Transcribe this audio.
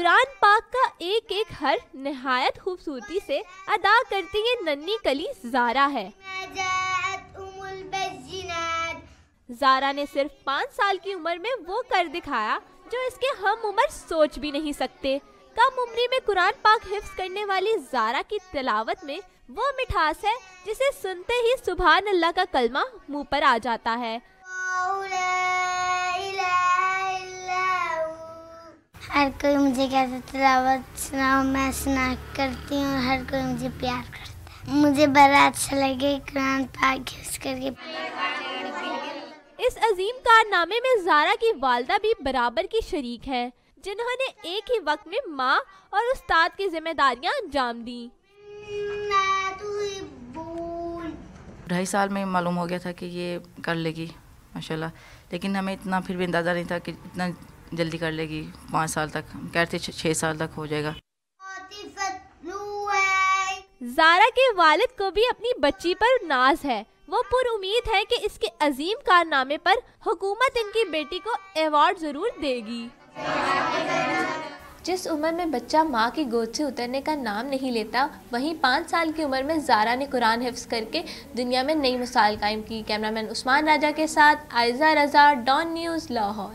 قرآن پاک کا ایک ایک حرف نہایت خوبصورتی سے ادا کرتی یہ ننھی کلی زارا ہے۔ زارا نے صرف 5 سال کی عمر میں وہ کر دکھایا جو اس کے ہم عمر سوچ بھی نہیں سکتے۔ کم عمری میں قرآن پاک حفظ کرنے والی زارا کی تلاوت میں وہ مٹھاس ہے جسے سنتے ہی سبحان اللہ کا کلمہ منہ پر آ جاتا ہے۔ ہر کوئی مجھے کہتا ہے تلاوت سناؤ، میں سنا کرتی ہوں، ہر کوئی مجھے پیار کرتا ہے۔ مجھے بڑا اچھا لگے قرآن پاک حفظ کر کے۔ اس عظیم کارنامے میں زارا کی والدہ بھی برابر کی شریک ہے، جنہوں نے ایک ہی وقت میں ماں اور استاد کی ذمہ داریاں انجام دیں۔ 2.5 سال میں معلوم ہو گیا تھا کہ یہ کر لے گی ماشاءاللہ، لیکن ہمیں اتنا پھر بھی اندازہ نہیں تھا کہ اتنا جلدی کر لے گی۔ 5 سال تک ہم کہتے 6 سال تک ہو جائے گا۔ زارا کے والد کو بھی اپنی بچی پر ناز ہے، وہ پر امید ہے کہ اس کے عظیم کارنامے پر حکومت ان کی بیٹی کو ایوارڈ ضرور دے گی۔ جس عمر میں بچہ ماں کی گود سے اترنے کا نام نہیں لیتا، وہیں 5 سال کی عمر میں زارا نے قرآن حفظ کر کے دنیا میں نئی مثال قائم کی۔ کیمرہ مین عثمان راجہ کے ساتھ عائزہ رضا، ڈان نیوز، لاہور۔